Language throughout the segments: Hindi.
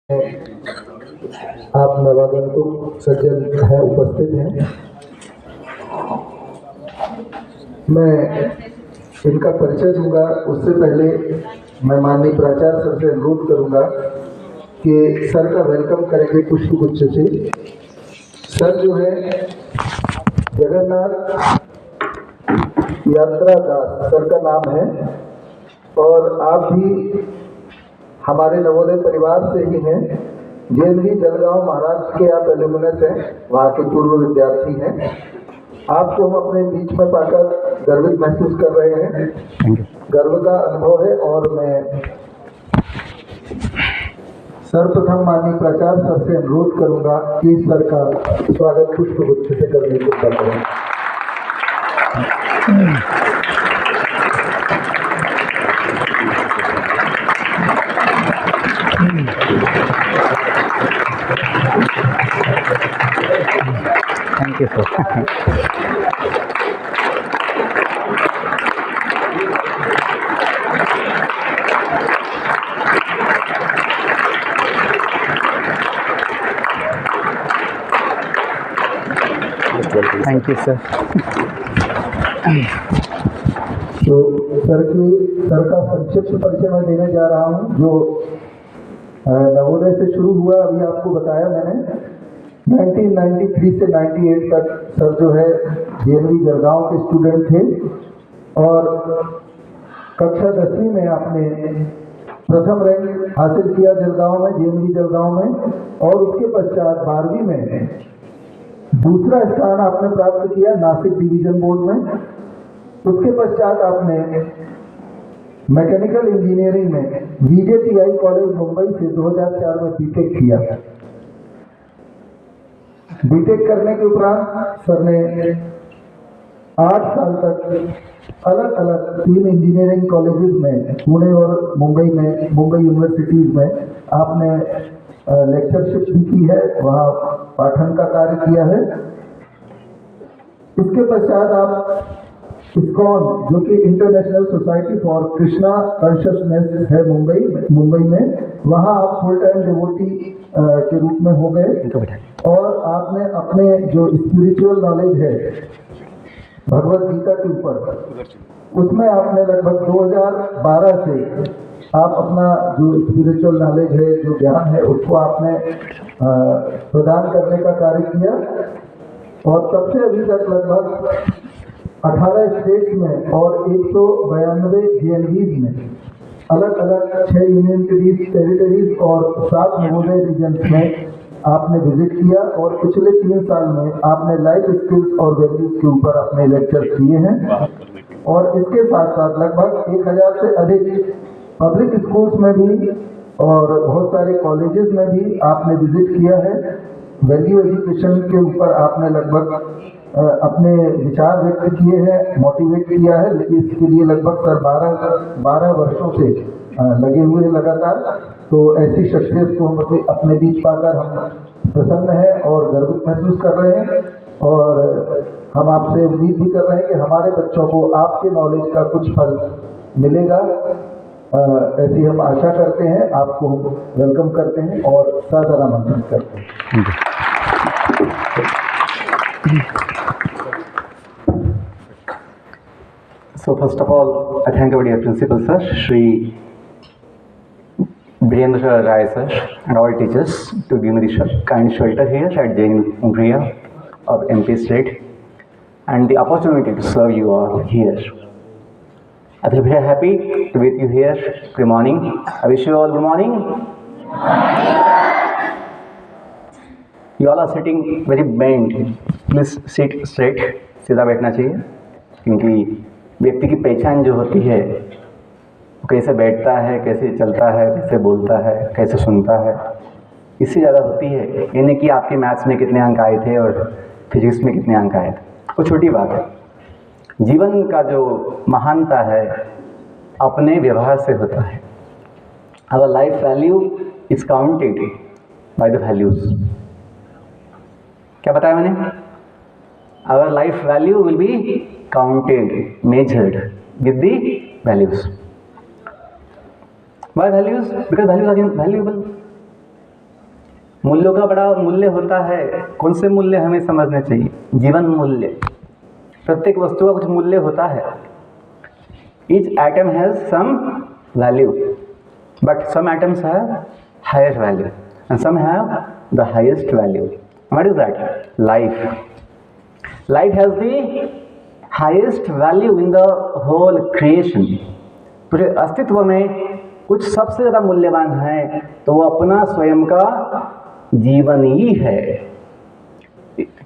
आप नवागंतुक सज्जन हैं, उपस्थित हैं। मैं इनका परिचय दूंगा, उससे पहले मैं माननीय प्राचार्य सर से अनुरोध करूंगा कि सर का वेलकम करेंगे पुष्पगुच्छ से। सर जो है जगन्नाथ यात्रा दास सर का नाम है, और आप भी हमारे नवोदय परिवार से ही हैं। जेएनवी जलगांव महाराष्ट्र के आप एल्यूमिनस हैं, वहाँ के पूर्व विद्यार्थी हैं। आपको हम अपने बीच में पाकर गर्वित महसूस कर रहे हैं, गर्व का अनुभव है। और मैं सर्वप्रथम माननीय प्राचार्य सर से अनुरोध करूंगा कि सर का स्वागत पुष्पगुच्छ से करने को करें। Thank you, sir. Thank you, sir. तो सर का संक्षिप्त परिचय मैं देने जा रहा हूँ, जो नवोदय से शुरू हुआ। अभी आपको बताया मैंने 1993 से 98 तक सर जो है जेएनवी जलगांव के स्टूडेंट थे, और कक्षा 10वीं में आपने प्रथम रैंक हासिल किया जलगांव में, जेएनवी जलगांव में। और उसके पश्चात 12वीं में दूसरा स्थान आपने प्राप्त किया नासिक डिवीजन बोर्ड में। उसके पश्चात आपने मैकेनिकल इंजीनियरिंग में वीजेटीआई कॉलेज मुंबई से 2004 में बीटेक किया। बीटेक करने के उपरांत सर ने 8 साल तक अलग अलग 3 इंजीनियरिंग कॉलेजेस में, पुणे और मुंबई में, मुंबई यूनिवर्सिटीज में आपने लेक्चरशिप भी की है, वहाँ पाठन का कार्य किया है। इसके पश्चात आप इस्कॉन, जो कि international society for Krishna consciousness है मुंबई में, वहाँ आप फुल टाइम डिवोटी के रूप में हो गए। और आपने अपने जो स्पिरिचुअल नॉलेज है भगवत गीता के ऊपर, उसमें आपने लगभग 2012 से आप अपना जो स्पिरिचुअल नॉलेज है, जो ज्ञान है, उसको आपने प्रदान करने का कार्य किया। और तब से अभी तक लगभग 18 स्टेट्स में और 192 जेएनवीज में, अलग अलग 6 यूनियन टेरिटरीज और 7 नवोदय रीजन्स में आपने विजिट किया। और पिछले 3 साल में आपने लाइफ स्किल्स और वैल्यूज के ऊपर अपने लेक्चर दिए हैं। और इसके साथ साथ लगभग 1000 से अधिक पब्लिक स्कूल्स में भी और बहुत सारे कॉलेजेस में भी आपने विजिट किया है। वैल्यू एजुकेशन के ऊपर आपने लगभग अपने विचार व्यक्त किए हैं, मोटिवेट किया है। लेकिन इसके लिए लगभग सर 12 वर्षों से लगे हुए लगातार। तो ऐसी शख्सियत को हम अपने बीच पाकर हम प्रसन्न हैं और गर्वित महसूस कर रहे हैं। और हम आपसे उम्मीद भी कर रहे हैं कि हमारे बच्चों को आपके नॉलेज का कुछ फल मिलेगा, ऐसी हम आशा करते हैं। आपको हम वेलकम करते हैं और सादर आमंत्रित करते हैं। So first of all, I thank our dear principal sir, Shri Birendra Rai sir, and all teachers to give me the kind shelter here at JNV Umbria of MP State, and the opportunity to serve you all here. I feel very happy to be with you here. Good morning. I wish you all good morning. You all are sitting very bent. Please sit straight. सीधा बैठना चाहिए, क्योंकि व्यक्ति की पहचान जो होती है वो कैसे बैठता है, कैसे चलता है, कैसे बोलता है, कैसे सुनता है, इससे ज़्यादा होती है। ये नहीं कि आपके मैथ्स में कितने अंक आए थे और फिजिक्स में कितने अंक आए थे, वो छोटी बात है। जीवन का जो महानता है अपने व्यवहार से होता है। Our life value is counted by the values. क्या बताया मैंने? Our life value will be counted, measured with the values. Why values? Because values are valuable. मूल्यों का बड़ा मूल्य होता है। कौन से मूल्य हमें समझने चाहिए? जीवन मूल्य। प्रत्येक वस्तु का कुछ मूल्य होता है। Each atom has some value, but some atoms have higher value and some have the highest value. What is that? Life. Life has the highest value in the whole creation. पूरे अस्तित्व में कुछ सबसे ज़्यादा मूल्यवान है तो वो अपना स्वयं का जीवन ही है।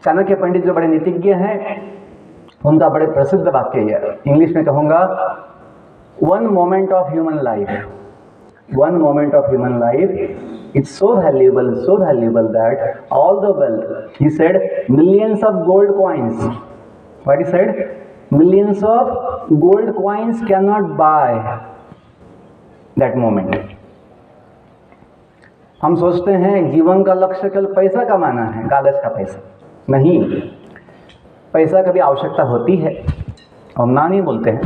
चाणक्य पंडित जो बड़े नीतिज्ञ हैं, उनका बड़े प्रसिद्ध वाक्य है, इंग्लिश में कहूँगा, one moment of human life, one moment of human life it's so valuable that all the wealth, he said, millions of gold coins, what he said, millions of gold coins can not by that moment. हम सोचते हैं जीवन का लक्ष्य केवल पैसा कमाना है, कागज का पैसा नहीं। पैसा कभी आवश्यकता होती है, हम ना नहीं बोलते हैं,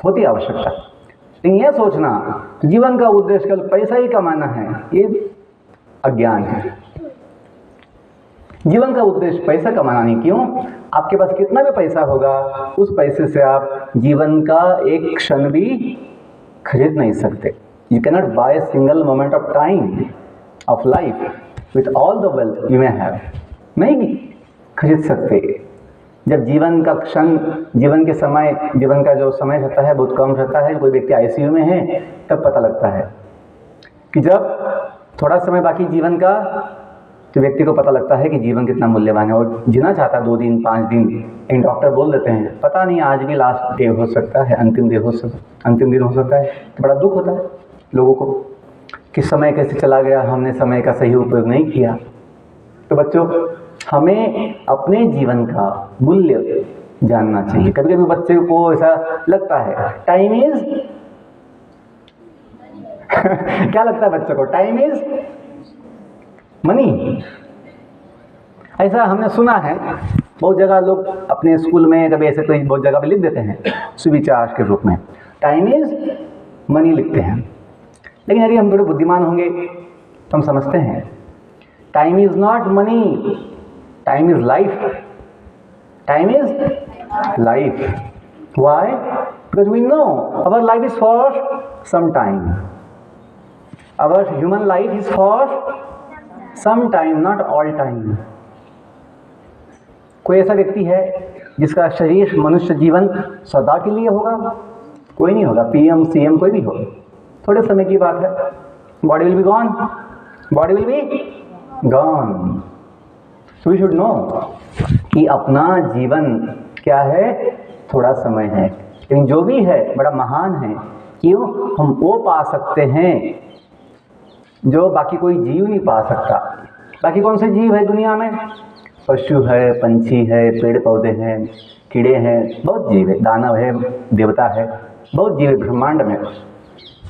होती आवश्यकता, लेकिन यह सोचना जीवन का उद्देश्य केवल पैसा ही कमाना है, ये अज्ञान है। जीवन का उद्देश्य पैसा कमाना नहीं। क्यों? आपके पास कितना भी पैसा होगा, उस पैसे से आप जीवन का एक क्षण भी खरीद नहीं सकते। You cannot buy a single moment of time of life with all the wealth you may have. नहीं खरीद सकते। जब जीवन का क्षण, जीवन के समय, जीवन का जो समय रहता है बहुत कम रहता है, कोई व्यक्ति आईसीयू में है, तब पता लगता है कि जब थोड़ा समय बाकी जीवन का, तो व्यक्ति को पता लगता है कि जीवन कितना मूल्यवान है और जीना चाहता है 2 दिन 5 दिन। इन डॉक्टर बोल देते हैं पता नहीं आज भी लास्ट डे हो सकता है, अंतिम दिन हो सकता है। तो बड़ा दुख होता है लोगों को कि समय कैसे चला गया, हमने समय का सही उपयोग नहीं किया। तो बच्चों, हमें अपने जीवन का मूल्य जानना चाहिए। कभी कभी बच्चे को ऐसा लगता है टाइम इज क्या लगता है बच्चों को? Time is money. ऐसा हमने सुना है बहुत जगह, लोग अपने स्कूल में कभी ऐसे कोई बहुत जगह पे लिख देते हैं सुविचार के रूप में, टाइम इज मनी लिखते हैं। लेकिन यदि हम थोड़े बुद्धिमान होंगे तो हम समझते हैं time is not money, time is life, time is life. Why? Because we know our life is for some time, our human life is for some time, not all time. कोई ऐसा व्यक्ति है जिसका शरीर, मनुष्य जीवन सदा के लिए होगा? कोई नहीं होगा। पीएम सीएम कोई भी हो, थोड़े समय की बात है, body will be gone, body will be gone. So we should know कि अपना जीवन क्या है, थोड़ा समय है, लेकिन जो भी है बड़ा महान है। क्यों? हम वो पा सकते हैं जो बाकी कोई जीव नहीं पा सकता। बाकी कौन से जीव है दुनिया में? पशु है, पंछी है, पेड़ पौधे हैं, कीड़े हैं, बहुत जीव है, दानव है, देवता है, बहुत जीव है ब्रह्मांड में,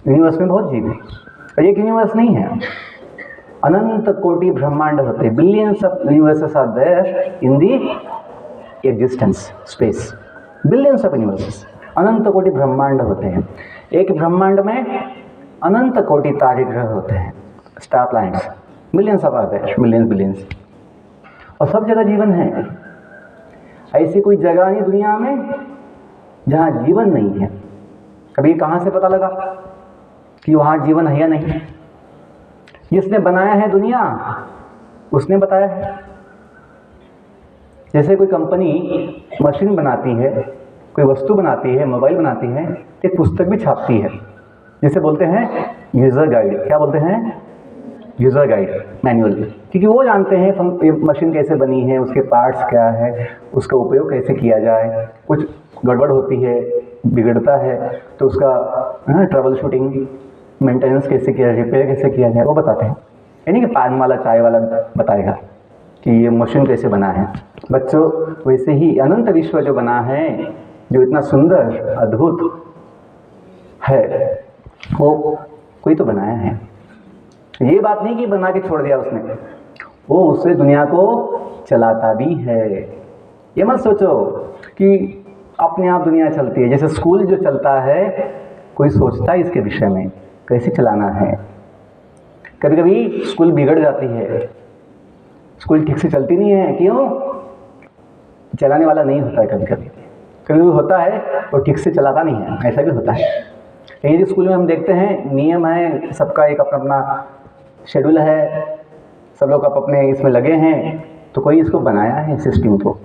यूनिवर्स में बहुत जीव है। और एक यूनिवर्स नहीं है, अनंत कोटि ब्रह्मांड होते हैं। Billions of universes are there in the existence space, billions of universes, अनंत कोटि ब्रह्मांड होते हैं। एक ब्रह्मांड में अनंत कोटि तारे ग्रह होते हैं, star planets, millions of are there, billions, और सब जगह जीवन है। ऐसी कोई जगह नहीं दुनिया में जहाँ जीवन नहीं है। कभी कहाँ से पता लगा कि वहाँ जीवन है या नहीं? जिसने बनाया है दुनिया उसने बताया है। जैसे कोई कंपनी मशीन बनाती है, कोई वस्तु बनाती है, मोबाइल बनाती है, एक पुस्तक भी छापती है जिसे बोलते हैं यूज़र गाइड। क्या बोलते हैं? User guide, manual. क्योंकि वो जानते हैं मशीन कैसे बनी है, उसके पार्ट्स क्या है, उसका उपयोग कैसे किया जाए। कुछ गड़बड़ होती है, बिगड़ता है, तो उसका ट्रबल शूटिंग, मेंटेनेंस कैसे किया जाए, रिपेयर कैसे किया जाए, वो बताते हैं। यानी कि पान वाला, चाय वाला बताएगा कि ये मशीन कैसे बना है। बच्चों, वैसे ही अनंत विश्व जो बना है, जो इतना सुंदर अद्भुत है, वो कोई तो बनाया है। ये बात नहीं कि बना के छोड़ दिया उसने, वो उससे दुनिया को चलाता भी है। ये मत सोचो कि अपने आप दुनिया चलती है। जैसे स्कूल जो चलता है, कोई सोचता है इसके विषय में कैसे चलाना है। कभी कभी स्कूल बिगड़ जाती है, स्कूल ठीक से चलती नहीं है। क्यों? चलाने वाला नहीं होता है। कभी कभी कभी भी होता है और ठीक से चलाता नहीं है, ऐसा भी होता है। यदि स्कूल में हम देखते हैं नियम है, सबका एक अपना अपना शेड्यूल है, सब लोग अपने इसमें लगे हैं, तो कोई इसको बनाया है सिस्टम को।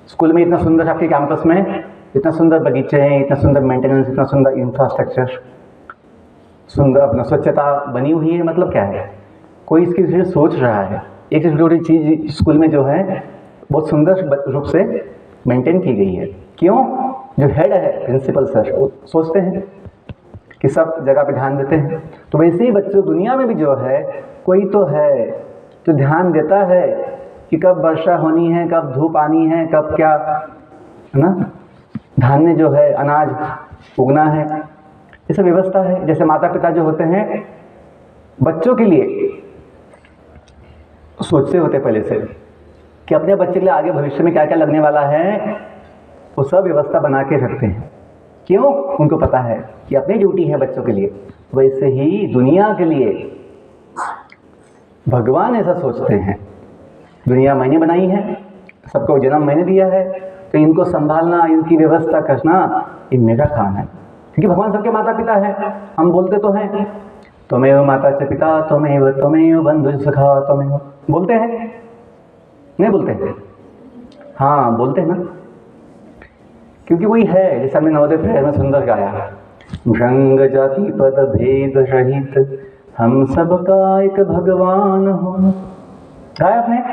स्कूल में इतना सुंदर आपके कैंपस में इतना सुंदर बगीचे हैं, इतना सुंदर मेंटेनेंस, इतना सुंदर इंफ्रास्ट्रक्चर, सुंदर अपना स्वच्छता बनी हुई है। मतलब क्या है? कोई इसकी विषय सोच रहा है। एक छोटी छोटी चीज़ स्कूल में जो है बहुत सुंदर रूप से मेंटेन की गई है। क्यों? जो हेड है प्रिंसिपल सर, वो सोचते हैं कि सब जगह पे ध्यान देते हैं। तो वैसे ही बच्चों दुनिया में भी जो है कोई तो है जो ध्यान देता है कि कब वर्षा होनी है, कब धूप आनी है, कब क्या है ना, धान्य जो है अनाज उगना है, ये सब व्यवस्था है। जैसे माता पिता जो होते हैं बच्चों के लिए सोचते होते पहले से कि अपने बच्चे के लिए आगे भविष्य में क्या क्या लगने वाला है, वो सब व्यवस्था बना के रखते हैं। क्यों? उनको पता है कि अपनी ड्यूटी है बच्चों के लिए। वैसे ही दुनिया के लिए भगवान ऐसा सोचते हैं। दुनिया मैंने बनाई है, सबको जन्म मैंने दिया है, तो इनको संभालना, इनकी व्यवस्था करना ये मेरा काम है। क्योंकि भगवान सबके माता पिता है। हम बोलते तो हैं त्वमेव माता च पिता त्वमेव बंधु सखा त्वमेव, बोलते हैं नहीं बोलते हैं? हाँ बोलते हैं ना, क्योंकि वही है। जैसे हमने नवोदय प्रहर में सुंदर गाया, रंग जाति पद भेद रहित हम सबका एक भगवान हो, गाया आपने।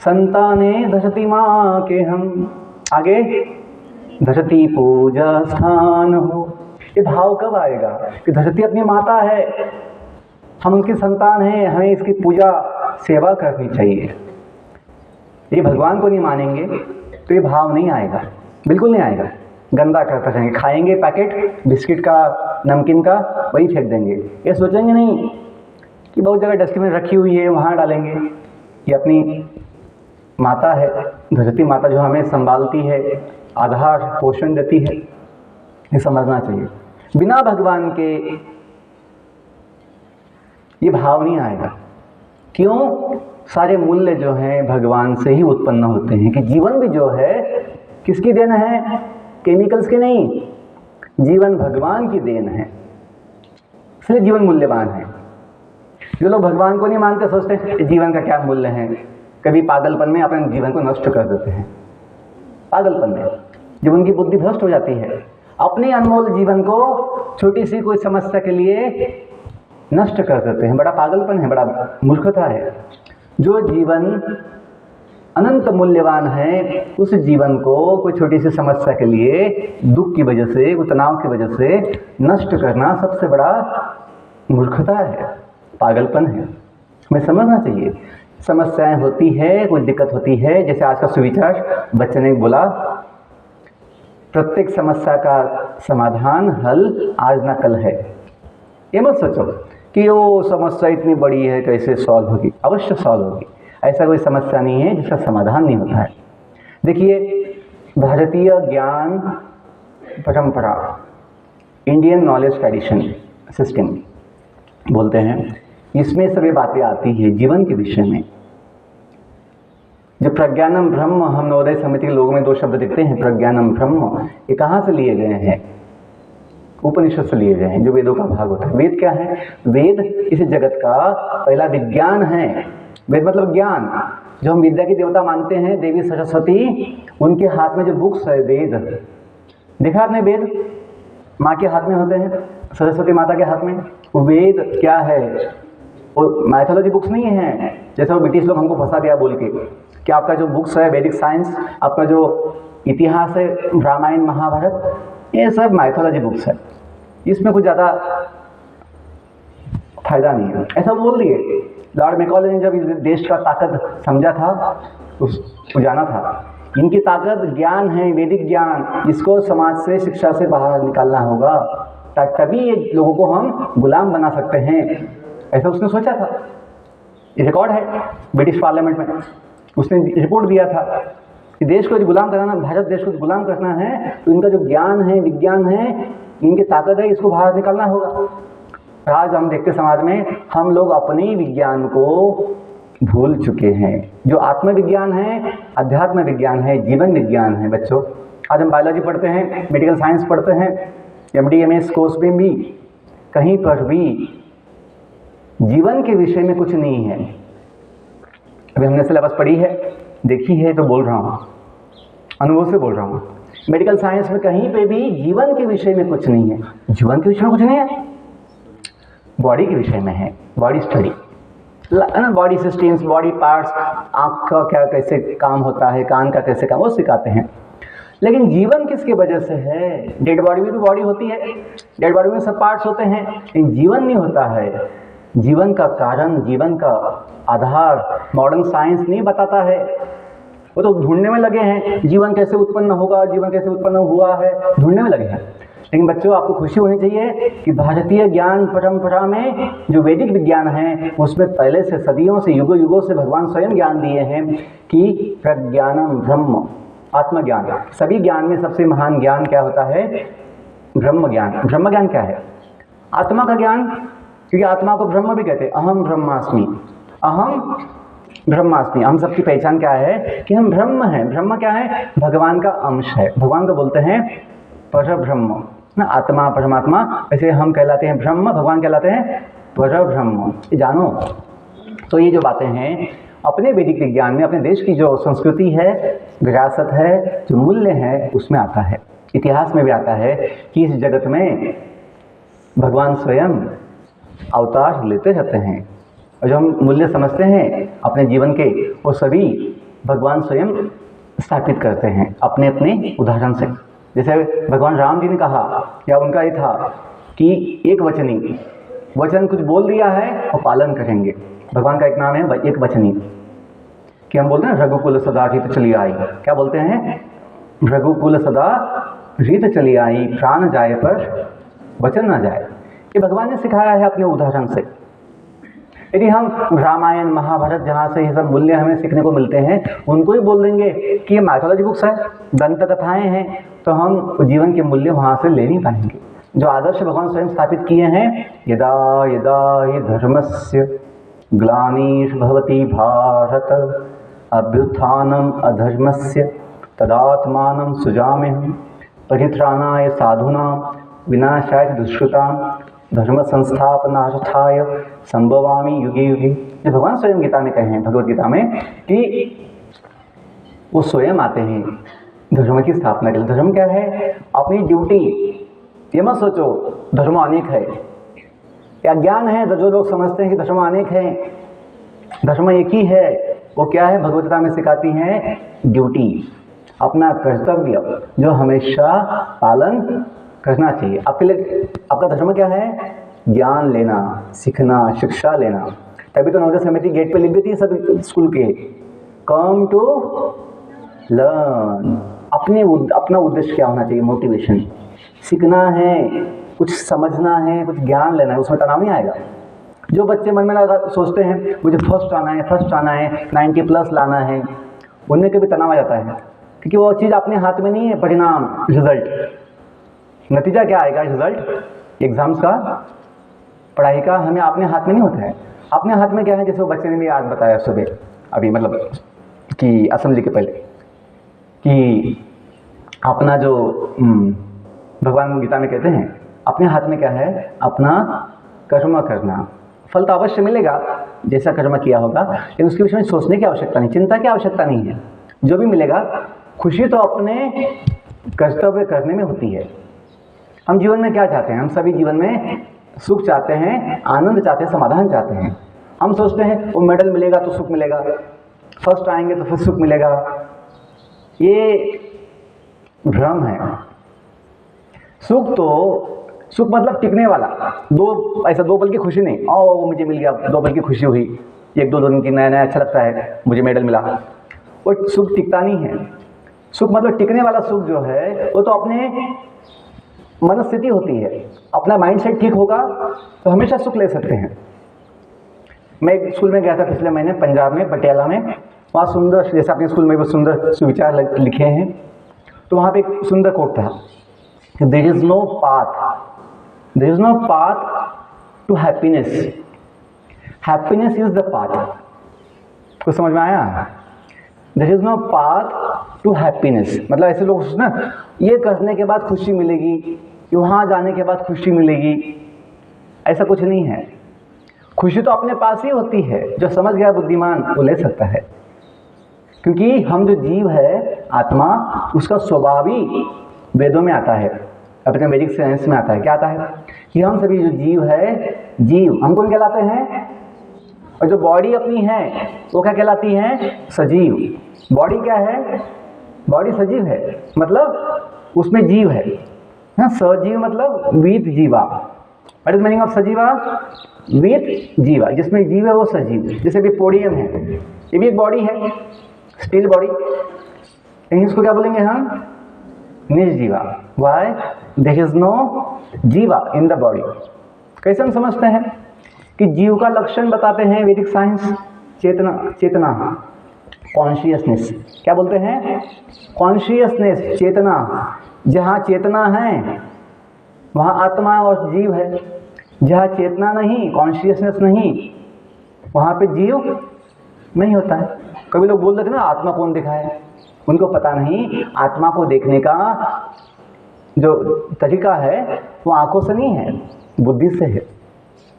संताने धरती माँ के हम, आगे धरती पूजा स्थान हो। ये भाव कब आएगा कि धरती अपनी माता है, हम उनकी संतान हैं, हमें इसकी पूजा सेवा करनी चाहिए। ये भगवान को नहीं मानेंगे तो ये भाव नहीं आएगा, बिल्कुल नहीं आएगा। गंदा करते रहेंगे, खाएंगे पैकेट बिस्किट का, नमकीन का, वही फेंक देंगे। ये सोचेंगे नहीं कि बहुत जगह डस्टबिन रखी हुई है, वहाँ डालेंगे। ये अपनी माता है, धरती माता जो हमें संभालती है, आधार पोषण देती है, ये समझना चाहिए। बिना भगवान के ये भाव नहीं आएगा। क्यों? सारे मूल्य जो हैं भगवान से ही उत्पन्न होते हैं। कि जीवन भी जो है किसकी देन है? केमिकल्स की नहीं, जीवन भगवान की देन है, इसलिए जीवन मूल्यवान है। जो लोग भगवान को नहीं मानते, सोचते हैं जीवन का क्या मूल्य है, कभी पागलपन में अपने जीवन को नष्ट कर देते हैं। पागलपन में जब उनकी बुद्धि भ्रष्ट हो जाती है, अपने अनमोल जीवन को छोटी सी कोई समस्या के लिए नष्ट कर देते हैं, बड़ा पागलपन है, बड़ा मूर्खता है। जो जीवन अनंत मूल्यवान है, उस जीवन को कोई छोटी सी समस्या के लिए दुख की वजह से, तनाव की वजह से नष्ट करना सबसे बड़ा मूर्खता है, पागलपन है। हमें समझना चाहिए समस्याएं होती है, कोई दिक्कत होती है। जैसे आज का सुविचार बच्चे ने बोला, प्रत्येक समस्या का समाधान हल आज ना कल है। ये मत सोचो कि वो समस्या इतनी बड़ी है कैसे सॉल्व होगी, अवश्य सॉल्व होगी। ऐसा कोई समस्या नहीं है जिसका समाधान नहीं होता है। देखिए, भारतीय ज्ञान परंपरा, इंडियन नॉलेज ट्रेडिशन सिस्टम बोलते हैं, इसमें सभी बातें आती है जीवन के विषय में। जो प्रज्ञानम ब्रह्म, हम नवोदय समिति के लोगों में 2 शब्द दिखते हैं, प्रज्ञानम ब्रह्म, ये कहाँ से लिए गए हैं? उपनिषद से लिए गए हैं, जो वेदों का भाग होता है। वेद क्या है? वेद इस जगत का पहला विज्ञान है। वेद मतलब ज्ञान। जो हम विद्या की देवता मानते हैं, देवी सरस्वती, उनके हाथ में जो बुक्स है वेद, देखा आपने? वेद माँ के हाथ में होते हैं, सरस्वती माता के हाथ में। वेद क्या है? वो माइथोलॉजी बुक्स नहीं है, जैसे वो ब्रिटिश लोग हमको फंसा दिया बोल के कि आपका जो बुक्स है वैदिक साइंस, आपका जो इतिहास है रामायण महाभारत, ये सब माइथोलॉजी बुक्स है, इसमें कुछ ज़्यादा फायदा नहीं है, ऐसा बोल दिए। लॉर्ड मैकॉले ने जब इस देश का ताकत समझा था, उसको जाना था, इनकी ताकत ज्ञान है, वैदिक ज्ञान, इसको समाज से, शिक्षा से बाहर निकालना होगा, तभी ये लोगों को हम गुलाम बना सकते हैं, ऐसा उसने सोचा था। ये रिकॉर्ड है ब्रिटिश पार्लियामेंट में, उसने रिपोर्ट दिया था कि देश को गुलाम कराना, भारत देश को गुलाम करना है, तो इनका जो ज्ञान है, विज्ञान है, इनकी ताकत है, इसको बाहर निकालना होगा। आज हम देखते समाज में हम लोग अपने ही विज्ञान को भूल चुके हैं। जो आत्मविज्ञान है, अध्यात्म विज्ञान है, जीवन विज्ञान है बच्चों। आज हम बायोलॉजी पढ़ते हैं, मेडिकल साइंस पढ़ते हैं, MD MS कोर्स में भी कहीं पर भी जीवन के विषय में कुछ नहीं है। अभी हमने सिलेबस पढ़ी है, देखी है, तो बोल रहा हूँ, अनुभव से बोल रहा हूँ। मेडिकल साइंस में कहीं पे भी जीवन के विषय में कुछ नहीं है। जीवन के विषय में कुछ नहीं है, बॉडी के विषय में है, body study, body systems, body parts, आँख का क्या कैसे काम होता है, कान का कैसे काम, वो सिखाते हैं। लेकिन जीवन किसके वजह से है? डेड बॉडी में भी बॉडी होती है, डेड बॉडी में सब पार्ट्स होते हैं, लेकिन जीवन नहीं होता है। जीवन का कारण, जीवन का आधार मॉडर्न साइंस नहीं बताता है। वो तो ढूंढने में लगे हैं, जीवन कैसे उत्पन्न होगा, जीवन कैसे उत्पन्न हुआ है, ढूंढने में लगे हैं। लेकिन बच्चों, आपको खुशी होनी चाहिए कि भारतीय ज्ञान परंपरा में जो वैदिक विज्ञान है, उसमें पहले से सदियों से, युगों युगों से भगवान स्वयं ज्ञान दिए हैं कि प्रज्ञानम ब्रह्म, आत्मज्ञान। सभी ज्ञान में सबसे महान ज्ञान क्या होता है? ब्रह्म ज्ञान। ब्रह्म ज्ञान क्या है? आत्मा का ज्ञान, क्योंकि आत्मा को ब्रह्म भी कहते हैं। अहम ब्रह्मास्मि, अहम ब्रह्मास्मि। हम सबकी पहचान क्या है कि हम ब्रह्म हैं। ब्रह्म क्या है? भगवान का अंश है। भगवान को बोलते हैं पर ब्रह्म ना, आत्मा परमात्मा। वैसे हम कहलाते हैं ब्रह्म, भगवान कहलाते हैं पर ब्रह्म। ये जानो। तो ये जो बातें हैं अपने वैदिक विज्ञान में, अपने देश की जो संस्कृति है, विरासत है, जो मूल्य है, उसमें आता है। इतिहास में भी आता है कि इस जगत में भगवान स्वयं अवतार लेते रहते हैं, और जो हम मूल्य समझते हैं अपने जीवन के, वो सभी भगवान स्वयं स्थापित करते हैं अपने अपने उदाहरण से। जैसे भगवान राम जी ने कहा, या उनका ये था कि एक वचनी, वचन कुछ बोल दिया है और पालन करेंगे। भगवान का एक नाम है एक वचनी, कि हम बोलते हैं रघुकुल सदा रीत चली आई। क्या बोलते हैं? रघुकुल सदा रीत चली आई, प्राण जाए पर वचन न जाए। ये भगवान ने सिखाया है अपने उदाहरण से। यदि हम रामायण महाभारत, जहाँ से ये सब मूल्य हमें सीखने को मिलते हैं, उनको ही बोल देंगे कि ये माइथोलॉजी बुक्स है, दंत कथाएँ हैं, तो हम जीवन के मूल्य वहाँ से ले नहीं पाएंगे। जो आदर्श भगवान स्वयं स्थापित किए हैं, यदा यदा हि धर्मस्य ग्लानिर्भवति भारत अभ्युत्थानम् अधर्मस्य तदात्मानं सृजाम्यहम् परित्राणाय साधूनां विनाशाय दुष्कृतां धर्म संस्थापनार्थाय संभवामि युगे युगे। ये भगवान स्वयं गीता में कहे हैं, भगवत गीता में, कि वो स्वयं आते हैं धर्म की स्थापना के लिए। धर्म क्या है? अपनी ड्यूटी। ये मत सोचो धर्म अनेक है, या ज्ञान है तो जो लोग समझते हैं कि धर्म अनेक है, धर्म एक ही है। वो क्या है? भगवत गीता में सिखाती हैं ड्यूटी, अपना कर्तव्य, जो हमेशा पालन करना चाहिए। आपके लिए आपका धर्म क्या है? ज्ञान लेना, सीखना, शिक्षा लेना। तभी तो नवोदय समिति गेट पे लिख देती है सब स्कूल के, कम टू लर्न। अपना उद्देश्य क्या होना चाहिए? मोटिवेशन। सीखना है, कुछ समझना है, कुछ ज्ञान लेना है, उसमें तनाव नहीं आएगा। जो बच्चे मन में सोचते हैं मुझे फर्स्ट आना है, 90+ लाना है, उनमें कभी तनाव आ जाता है, क्योंकि वो चीज़ अपने हाथ में नहीं है। परिणाम, रिजल्ट, नतीजा क्या आएगा? रिजल्ट एग्जाम्स का, पढ़ाई का हमें अपने हाथ में नहीं होता है। अपने हाथ में क्या है? जैसे वो बच्चे ने भी आज बताया सुबह, अभी मतलब कि असेंबली के पहले, कि अपना जो भगवान गीता में कहते हैं, अपने हाथ में क्या है? अपना कर्म करना। फल तो अवश्य मिलेगा जैसा कर्म किया होगा, लेकिन उसके विषय में सोचने की आवश्यकता नहीं, चिंता की आवश्यकता नहीं है। जो भी मिलेगा, खुशी तो अपने कर्तव्य करने में होती है। हम जीवन में क्या चाहते हैं? हम सभी जीवन में सुख चाहते हैं, आनंद चाहते हैं, समाधान चाहते हैं। हम सोचते हैं वो मेडल मिलेगा तो सुख मिलेगा, फर्स्ट आएंगे तो फिर सुख मिलेगा। ये भ्रम है। सुख मतलब टिकने वाला, दो पल की खुशी नहीं, वो मुझे मिल गया, 2 पल की खुशी हुई, 1-2 दिन की, नया अच्छा लगता है, मुझे मेडल मिला। वो सुख टिकता नहीं है। सुख मतलब टिकने वाला सुख जो है, वो तो अपने मनस्थिति होती है। अपना माइंडसेट ठीक होगा तो हमेशा सुख ले सकते हैं। मैं एक स्कूल में गया था पिछले महीने, पंजाब में, पटियाला में। वहाँ सुंदर, जैसे अपने स्कूल में वो सुंदर सुविचार लिखे हैं, तो वहाँ पे एक सुंदर कोट था, there is no path to happiness, happiness is the path. कुछ समझ में आया? There is no path to happiness. मतलब ऐसे लोग ना, ये करने के बाद खुशी मिलेगी, वहाँ जाने के बाद खुशी मिलेगी, ऐसा कुछ नहीं है। खुशी तो अपने पास ही होती है। जो समझ गया बुद्धिमान वो ले सकता है, क्योंकि हम जो जीव है आत्मा, उसका स्वभाव ही वेदों में आता है, अपने वैदिक साइंस में आता है। क्या आता है कि हम सभी जो जीव है, जीव हम कौन कहलाते हैं, और जो बॉडी अपनी है वो क्या कहलाती है, सजीव। बॉडी क्या है, बॉडी सजीव है, मतलब उसमें जीव है। हाँ, सजीव मतलब विद जीवा। What is meaning of सजीवा? With जीवा, जिसमें जीव है वो सजीव। जैसे भी पोडियम है, ये भी एक बॉडी है, स्टील बॉडी, लेकिन इसको क्या बोलेंगे हम, निर्जीवा। वाई? देयर इज नो जीवा इन द बॉडी। कैसे हम समझते हैं कि जीव का लक्षण बताते हैं वैदिक साइंस, चेतना, चेतना, कॉन्शियसनेस। क्या बोलते हैं? कॉन्शियसनेस, चेतना। जहाँ चेतना है वहाँ आत्मा और जीव है। जहाँ चेतना नहीं, कॉन्शियसनेस नहीं, वहाँ पे जीव नहीं होता है। कभी लोग बोल देते ना आत्मा कौन देखा है, उनको पता नहीं आत्मा को देखने का जो तरीका है वो आंखों से नहीं है, बुद्धि से है।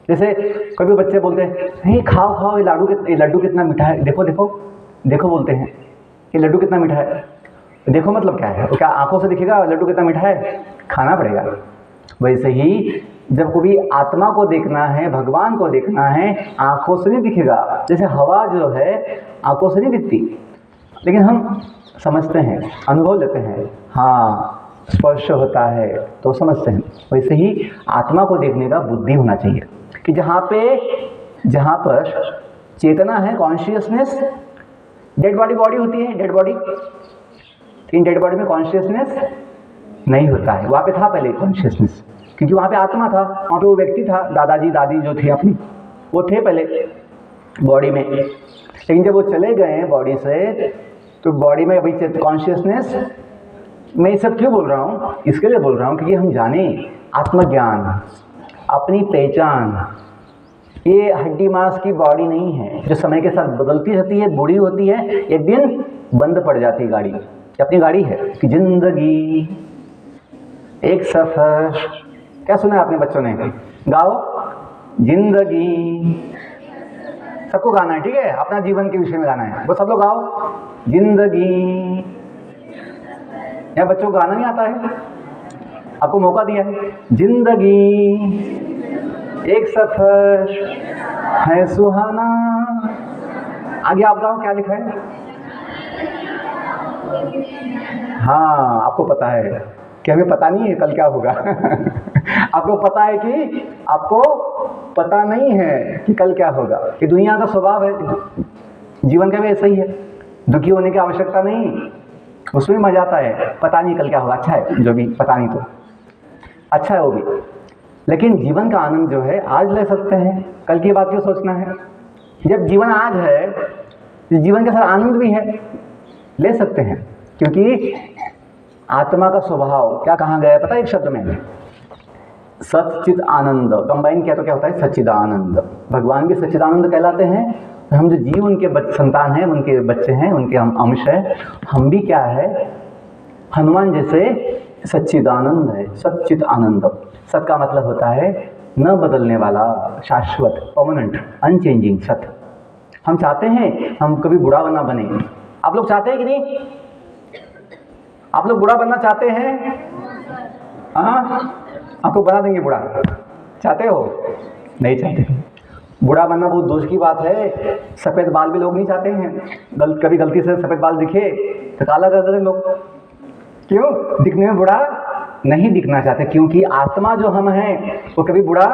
जैसे कभी बच्चे बोलते हैं नहीं खाओ खाओ, ये लड्डू कितना मीठा है, देखो देखो देखो बोलते हैं, ये लड्डू कितना मीठा है। देखो मतलब क्या है, वो क्या आंखों से दिखेगा लड्डू कितना मीठा है? खाना पड़ेगा। वैसे ही जब कभी आत्मा को देखना है, भगवान को देखना है, आंखों से नहीं दिखेगा। जैसे हवा जो है आंखों से नहीं दिखती, लेकिन हम समझते हैं, अनुभव लेते हैं, हाँ स्पर्श होता है तो समझते हैं। वैसे ही आत्मा को देखने का बुद्धि होना चाहिए कि जहाँ पर चेतना है, कॉन्शियसनेस, डेड बॉडी बॉडी होती है, डेड बॉडी, इन डेड बॉडी में कॉन्शियसनेस नहीं होता है। वहाँ पे था पहले कॉन्शियसनेस, क्योंकि वहाँ पे आत्मा था, वहाँ पे वो व्यक्ति था, दादाजी दादी जो थे अपनी, वो थे पहले बॉडी में। लेकिन जब वो चले गए बॉडी से, तो बॉडी में अभी कॉन्शियसनेस। मैं ये सब क्यों बोल रहा हूँ? इसके लिए बोल रहा हूँ क्योंकि हम जाने आत्मज्ञान, अपनी पहचान, ये हड्डी मांस की बॉडी नहीं है जो समय के साथ बदलती रहती है, बूढ़ी होती है, एक दिन बंद पड़ जाती है गाड़ी। अपनी गाड़ी है कि जिंदगी एक सफर। क्या सुना है आपने बच्चों ने? गाओ जिंदगी, सबको गाना है, ठीक है? अपना जीवन के विषय में गाना है, वो सब लोग गाओ जिंदगी। या बच्चों को गाना नहीं आता है? आपको मौका दिया है। जिंदगी एक सफर है सुहाना। आगे आप गाओ, क्या लिखा है? हाँ, आपको पता है कि हमें पता नहीं है कल क्या होगा। आपको पता है कि आपको पता नहीं है कि कल क्या होगा। ये दुनिया का स्वभाव है, जीवन का भी ऐसा ही है। दुखी होने की आवश्यकता नहीं, उसमें मजा आता है। पता नहीं कल क्या होगा, अच्छा है जो भी पता नहीं, तो अच्छा है वो भी। लेकिन जीवन का आनंद जो है आज ले सकते हैं, कल की बात क्यों सोचना है? जब जीवन आज है, जीवन के साथ आनंद भी है, ले सकते हैं। क्योंकि आत्मा का स्वभाव क्या कहा गया है पता है? एक शब्द में सच्चिद आनंद, कंबाइन किया तो क्या होता है? सच्चिदानंद। भगवान भी सच्चिदानंद कहलाते हैं। हम जो जीव उनके संतान हैं, उनके बच्चे हैं, उनके हम अंश हैं। हम भी क्या है? हनुमान जैसे सच्चिदानंद है, सच्चिद आनंद। सत का मतलब होता है न बदलने वाला, शाश्वत, परमानेंट, अनचेंजिंग सत। हम चाहते हैं हम कभी बुरा ना बने। आप लोग चाहते हैं कि नहीं? आप लोग बुरा बनना चाहते हैं? हाँ, आपको बना देंगे बुरा। चाहते हो? नहीं चाहते। बुरा बनना बहुत दोष की बात है। सफ़ेद बाल भी लोग नहीं चाहते हैं। कभी गलती से सफ़ेद बाल दिखे तो काला कर देते लोग। क्यों? दिखने में बुरा नहीं दिखना चाहते, क्योंकि आत्मा जो हम हैं वो कभी बुरा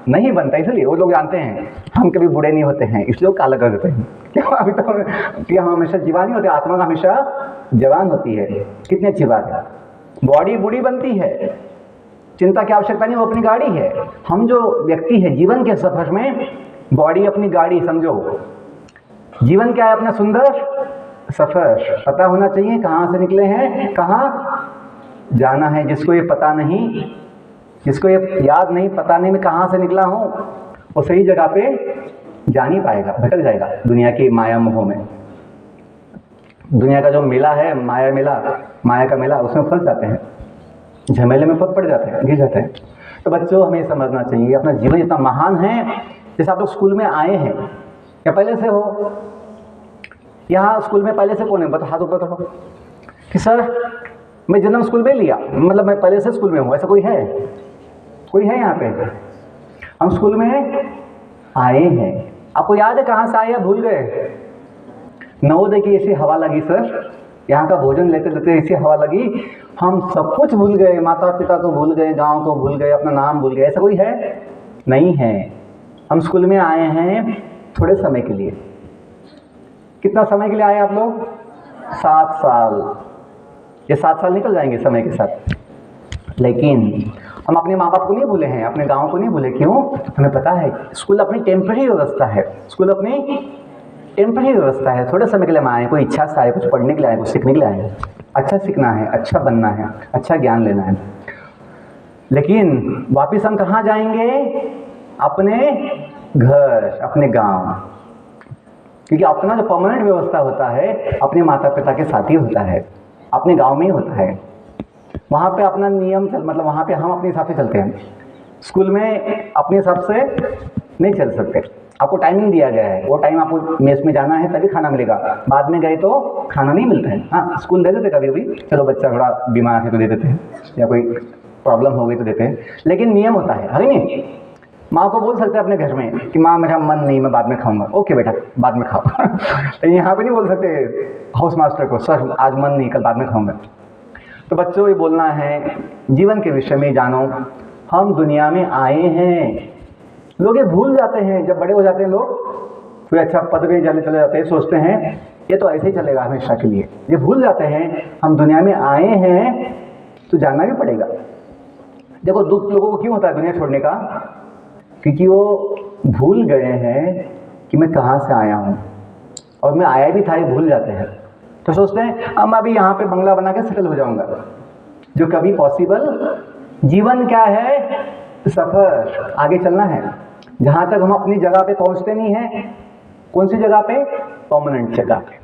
नहीं बनता। इसलिए वो लोग जानते हैं हम कभी बुरे नहीं होते हैं, इसलिए वो काला कर देते हैं। क्यों? अभी तो कि हम हमेशा जवान ही होते, आत्मा का हमेशा जवान होती है। कितनी अच्छी बात है। बॉडी बूढ़ी बनती है, चिंता की आवश्यकता नहीं, वो अपनी गाड़ी है। हम जो व्यक्ति है जीवन के सफर में, बॉडी अपनी गाड़ी समझो। जीवन क्या है? अपना सुंदर सफर। पता होना चाहिए कहाँ से निकले हैं, कहाँ जाना है। जिसको ये पता नहीं, जिसको ये याद नहीं, पता नहीं मैं कहाँ से निकला हूँ, वो सही जगह पे जा नहीं पाएगा, भटक जाएगा दुनिया की माया मोह में। दुनिया का जो मेला है, माया मेला, माया का मेला, उसमें फंस जाते हैं, झमेले में पड़ जाते हैं, गिर जाते हैं। तो बच्चों हमें समझना चाहिए अपना जीवन इतना महान है। जैसे आप लोग स्कूल में आए हैं या पहले से हो, यहाँ स्कूल में पहले से कौन है, बता हाथ ऊपर करो कि सर मैं जन्म स्कूल में लिया, मतलब मैं पहले से स्कूल में हूँ, ऐसा कोई है? कोई है यहाँ पे? हम स्कूल में आए हैं। आपको याद है कहाँ से आए या भूल गए? नवोदय की ऐसी हवा लगी सर, यहाँ का भोजन लेते लेते ऐसी हवा लगी, हम सब कुछ भूल गए, माता पिता को भूल गए, गांव को भूल गए, अपना नाम भूल गए। ऐसा कोई है? नहीं है। हम स्कूल में आए हैं थोड़े समय के लिए। कितना समय के लिए आए आप लोग? 7 साल। ये 7 साल निकल जाएंगे समय के साथ, लेकिन हम अपने माँ बाप को नहीं भूले हैं, अपने गाँव को नहीं भूले। क्यों? हमें पता है स्कूल अपनी टेम्पररी व्यवस्था है, स्कूल अपनी टेम्पररी व्यवस्था है। थोड़े समय के लिए हम आए, कोई इच्छा से आए, कुछ पढ़ने के लिए आए, कुछ सीखने के लिए आए, अच्छा सीखना है, अच्छा बनना है, अच्छा ज्ञान लेना है। लेकिन वापस हम कहाँ जाएंगे? अपने घर, अपने गांव, क्योंकि अपना जो परमानेंट व्यवस्था होता है अपने माता पिता के साथ ही होता है, अपने गांव में ही होता है। वहाँ पे अपना नियम मतलब वहाँ पे हम अपने हिसाब से चलते हैं। स्कूल में अपने हिसाब से नहीं चल सकते। आपको टाइमिंग दिया गया है, वो टाइम आपको मेस में जाना है तभी खाना मिलेगा, बाद में गए तो खाना नहीं मिलता है। हाँ, स्कूल दे देते कभी कभी, चलो बच्चा थोड़ा बीमार है तो दे देते हैं, या कोई प्रॉब्लम हो गई तो देते हैं, लेकिन नियम होता है नहीं। माँ को बोल सकते हैं अपने घर में कि माँ मेरा मन नहीं, मैं बाद में खाऊंगा। ओके बेटा, बाद में खाओ। तो यहाँ पे नहीं बोल सकते हाउस मास्टर को, सर आज मन नहीं, कल बाद में खाऊंगा। तो बच्चों ये बोलना है, जीवन के विषय में जानो। हम दुनिया में आए हैं। लोग ये भूल जाते हैं, जब बड़े हो जाते हैं लोग, कोई अच्छा पद पे चले जाते हैं, सोचते हैं ये तो ऐसे ही चलेगा हमेशा के लिए। ये भूल जाते हैं हम दुनिया में आए हैं तो जाना भी पड़ेगा। देखो दुख लोगों को क्यों होता है दुनिया छोड़ने का? क्योंकि वो भूल गए हैं कि मैं कहाँ से आया हूँ, और मैं आया भी था ये भूल जाते हैं। तो सोचते हैं अब मैं अभी यहाँ पे बंगला बना के सेटल हो जाऊँगा, जो कभी पॉसिबल। जीवन क्या है? सफ़र, आगे चलना है। जहाँ तक हम अपनी जगह पे पहुँचते नहीं हैं, कौन सी जगह पे? परमानेंट जगह पे।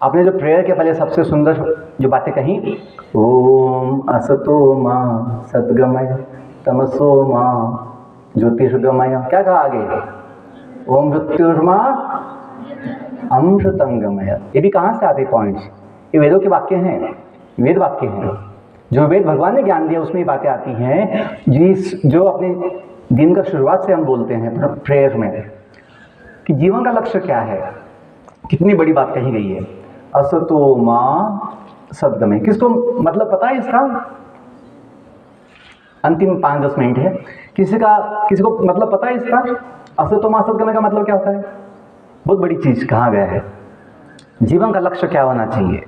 आपने जो प्रेयर के पहले सबसे सुंदर जो बातें कही, ओम असतो मां सद्गमय तमसो मां ज्योतिर्गमय, क्या कहा आगे? ओम मृत्युर्मा अमृतंगमय। ये भी कहाँ से आते पॉइंट्स? ये वेदों के वाक्य हैं, वेद वाक्य हैं। जो वेद भगवान ने ज्ञान दिया उसमें ये बातें आती हैं, जो अपने दिन का शुरुआत से हम बोलते हैं प्रेयर में कि जीवन का लक्ष्य क्या है। कितनी बड़ी बात कही गई है, असतो मां सद्गमय। किसको मतलब पता है इसका? अंतिम 5-10 मिनट है, किसी को मतलब पता है इसका? असतो मां सद्गमय का मतलब क्या होता है? बहुत बड़ी चीज कहा गया है। जीवन का लक्ष्य क्या होना चाहिए?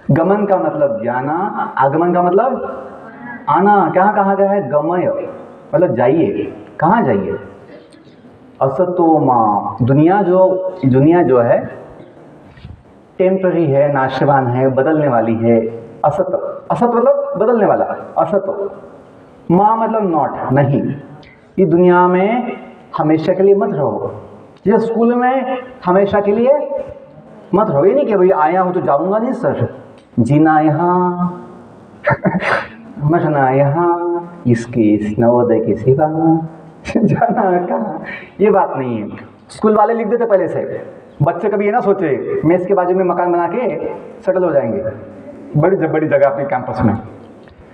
गमन का मतलब जाना, आगमन का मतलब आना। क्या कहा गया है? गमय मतलब जाइए। कहाँ जाइए? असतो मां। दुनिया जो है टेम्पररी है, नाशवान है, बदलने वाली है। असत मतलब बदलने वाला, असत। मां मतलब नॉट, नहीं। ये दुनिया में हमेशा के लिए मत रहो। ये स्कूल में हमेशा के लिए मत रहो। ये नहीं कि भाई आया हूँ तो जाऊंगा नहीं सर, जीना यहाँ मरना यहाँ, इसकी नवोदय की सिवा जाना कहाँ। ये बात नहीं है। स्कूल वाले लिख देते पहले से, बच्चे कभी ये ना सोचे मेस के बाजू में मकान बना के सेटल हो जाएंगे बड़ी जगह अपने कैंपस में।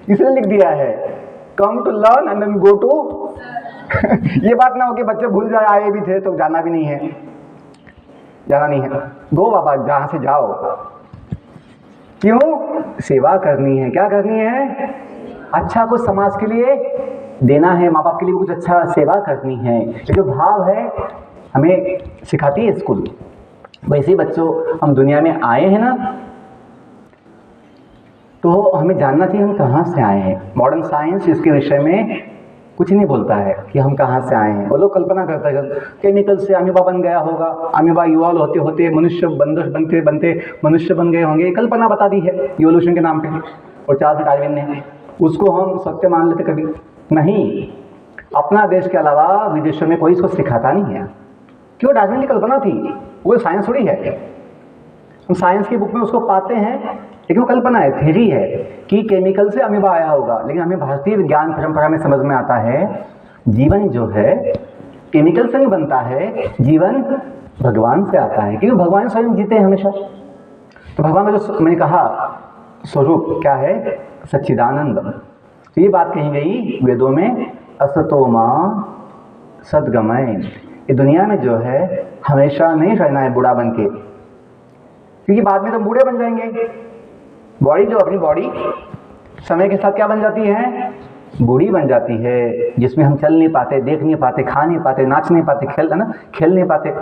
इसलिए लिख दिया है come to learn and then go to. ये बात ना हो कि बच्चे भूल जाए आए भी थे तो जाना भी नहीं है, जाना नहीं है। गो बाबा, जहाँ से जाओ। क्यों? सेवा करनी है। क्या करनी है? अच्छा कुछ समाज के लिए देना है, माँ बाप के लिए कुछ अच्छा सेवा करनी है। ये जो भाव है हमें सिखाती है स्कूल। वैसे ही बच्चों, हम दुनिया में आए हैं ना, तो हमें जानना चाहिए हम कहाँ से आए हैं। मॉडर्न साइंस इसके विषय में कुछ नहीं बोलता है कि हम कहाँ से आए हैं। वो लोग कल्पना करते हैं केमिकल से अमीबा बन गया होगा, अमीबा इवॉल्व होते होते मनुष्य बनते मनुष्य बन गए होंगे। कल्पना बता दी है इवोल्यूशन के नाम पे, और चार्ल्स डार्विन ने। उसको हम सत्य मान लेते कभी नहीं। अपना देश के अलावा विदेशों में कोई इसको सिखाता नहीं है। क्यों? डार्विन की कल्पना थी, वो साइंस थोड़ी है। हम साइंस की बुक में उसको पाते हैं, लेकिन वो कल्पना है, थ्योरी है कि केमिकल से अमीबा आया होगा। लेकिन हमें भारतीय विज्ञान परंपरा में समझ में आता है जीवन जो है केमिकल से नहीं बनता है, जीवन भगवान से आता है, क्योंकि भगवान स्वयं जीते हैं हमेशा। तो भगवान का जो मैंने कहा स्वरूप क्या है? सच्चिदानंद। तो ये बात कही गई वेदों में, असतो मां सद्गमय। ये दुनिया में जो है हमेशा नहीं रहना है बूढ़ा बन के, क्योंकि बाद में तो बूढ़े बन जाएंगे। बॉडी जो अपनी बॉडी समय के साथ क्या बन जाती है? बूढ़ी बन जाती है, जिसमें हम चल नहीं पाते, देख नहीं पाते, खा नहीं पाते, नाच नहीं पाते, खेल नहीं पाते।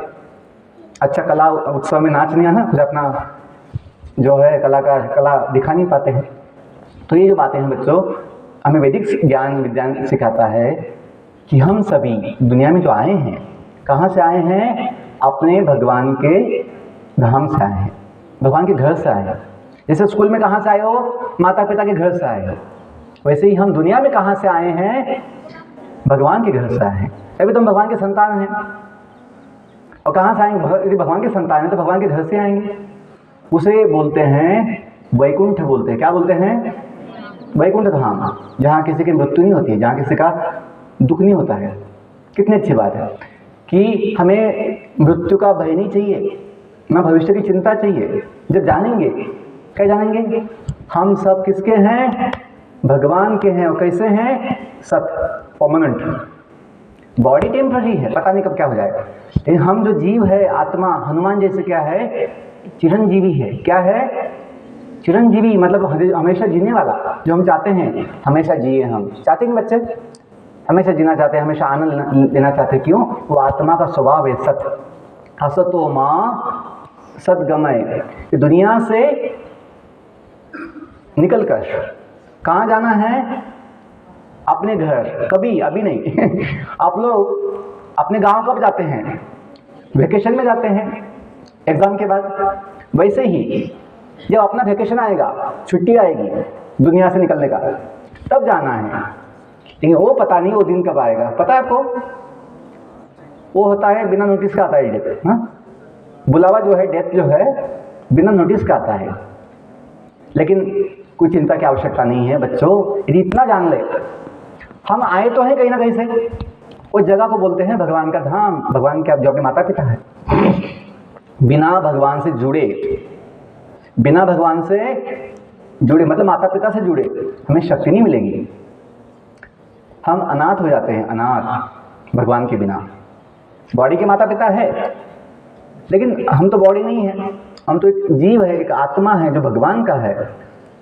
अच्छा कला उत्सव में नाच नहीं आना, फिर अपना जो है कलाकार कला दिखा नहीं पाते हैं। तो ये जो बातें हैं बच्चों, हमें वैदिक ज्ञान विज्ञान सिखाता है कि हम सभी दुनिया में जो आए हैं, कहाँ से आए हैं? अपने भगवान के धाम से आए हैं, भगवान के घर से आए हैं। जैसे स्कूल में कहाँ से आए हो? माता पिता के घर से आए हो। वैसे ही हम दुनिया में कहाँ से आए हैं? भगवान के घर से आए हैं। अभी तो हम भगवान के संतान हैं, और कहाँ से आएंगे? यदि भगवान के संतान हैं तो भगवान के घर से आएंगे। उसे बोलते हैं वैकुंठ बोलते हैं। क्या बोलते हैं? वैकुंठ धाम, जहाँ किसी की मृत्यु नहीं होती है, जहाँ किसी का दुख नहीं होता है। कितनी अच्छी बात है कि हमें मृत्यु का भय नहीं चाहिए, ना भविष्य की चिंता चाहिए। जब जानेंगे, क्या जानेंगे? हम सब किसके हैं? भगवान के हैं। और कैसे हैं? सत, परमानेंट। बॉडी टेम्पररी है, पता नहीं कब क्या हो जाएगा। लेकिन हम जो जीव है, आत्मा, हनुमान जैसे क्या है? चिरंजीवी है। क्या है? चिरंजीवी, मतलब हमेशा जीने वाला। जो हम चाहते हैं हमेशा जिए, हम चाहते हैं बच्चे हमेशा जीना चाहते हैं, हमेशा आनंद लेना चाहते हैं। क्यों? वो आत्मा का स्वभाव है सत। असतो मां सद्गमय। दुनिया से निकलकर कहाँ जाना है? अपने घर। कभी, अभी नहीं। आप लोग अपने गांव कब जाते हैं? वेकेशन में जाते हैं, एग्जाम के बाद। वैसे ही जब अपना वेकेशन आएगा, छुट्टी आएगी दुनिया से निकलने का, तब जाना है। लेकिन वो पता नहीं वो दिन कब आएगा। पता है आपको? वो होता है बिना नोटिस का आता है डेथ। हाँ, बुलावा जो है, डेथ जो है, बिना नोटिस का आता है। लेकिन कोई चिंता की आवश्यकता नहीं है बच्चों। यदि इतना जान ले, हम आए तो हैं कहीं ना कहीं से। उस जगह को बोलते हैं भगवान का धाम। भगवान के जो आपके माता पिता है, बिना भगवान से जुड़े, बिना भगवान से जुड़े मतलब माता पिता से जुड़े, हमें शक्ति नहीं मिलेगी। हम अनाथ हो जाते हैं, अनाथ भगवान के बिना। बॉडी के माता पिता है, लेकिन हम तो बॉडी नहीं है, हम तो एक जीव है, एक आत्मा है जो भगवान का है।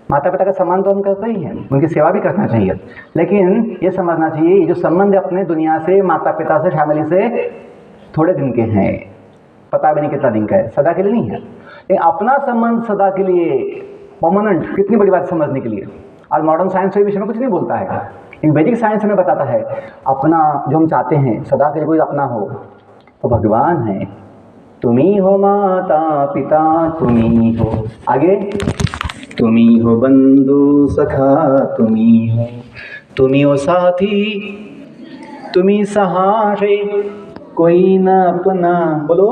माता पिता का सम्मान तो हम करते ही हैं, उनकी सेवा भी करना चाहिए। लेकिन ये समझना चाहिए, ये जो संबंध अपने दुनिया से, माता पिता से, फैमिली से थोड़े दिन के हैं, पता भी नहीं कितना दिन का है, सदा के लिए नहीं है। लेकिन अपना संबंध सदा के लिए, परमानेंट। कितनी बड़ी बात समझने के लिए। आज मॉडर्न साइंस इस विषय में कुछ नहीं बोलता है, लेकिन वैदिक साइंस हमें बताता है अपना जो हम चाहते हैं सदा के लिए कोई अपना हो तो भगवान है। तुम्ही हो माता पिता, तुम्ही हो, आगे तुम्ही हो बंधु सखा, तुम्ही हो साथी, तुम्ही सहारे, कोई न अपना, बोलो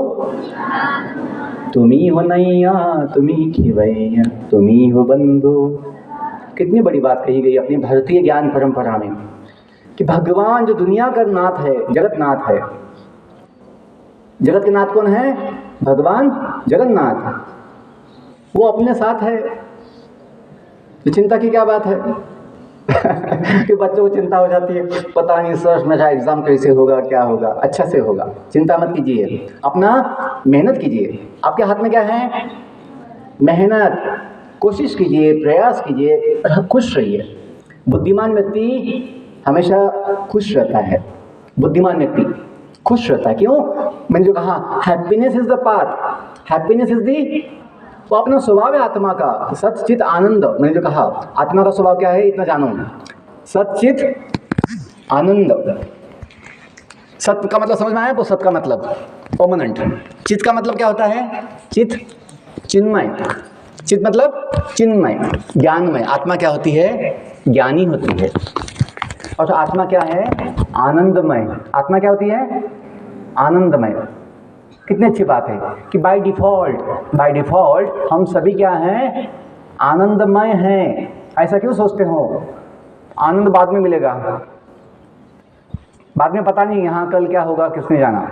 तुम्ही हो नैया, तुम्ही खिवैया, तुम्ही हो बंधु। कितनी बड़ी बात कही गई अपनी भारतीय ज्ञान परंपरा में कि भगवान जो दुनिया का नाथ है, जगतनाथ है। जगत के नाथ कौन है? भगवान जगन्नाथ। वो अपने साथ है। तो चिंता की क्या बात है? कि बच्चों को चिंता हो जाती है, पता नहीं सर मेरा एग्जाम कैसे होगा, क्या होगा। अच्छा से होगा, चिंता मत कीजिए, अपना मेहनत कीजिए। आपके हाथ में क्या है? मेहनत। कोशिश कीजिए, प्रयास कीजिए और खुश रहिए। बुद्धिमान व्यक्ति हमेशा खुश रहता है। बुद्धिमान व्यक्ति खुश रहता है। क्यों? मैंने जो कहा happiness is the path, happiness is the, वो अपना स्वभाव है आत्मा का, सच्चित आनंद। मैंने जो कहा आत्मा का स्वभाव क्या है, इतना जानो, सच्चित आनंद। सत्य का मतलब समझ में आया? वो सत्य का मतलब परमानेंट। चित का मतलब क्या होता है? चित, चिन्मय। चित मतलब चिन्मय, ज्ञानमय। आत्मा क्या होती है? ज्ञानी होती है। और आत्मा क्या है? आनंदमय। आत्मा क्या होती है? आनंदमय। कितनी अच्छी बात है कि बाय डिफॉल्ट हम सभी क्या हैं? आनंदमय हैं। ऐसा क्यों सोचते हो? आनंद बाद में मिलेगा, बाद में पता नहीं यहाँ कल क्या होगा, किसने जाना।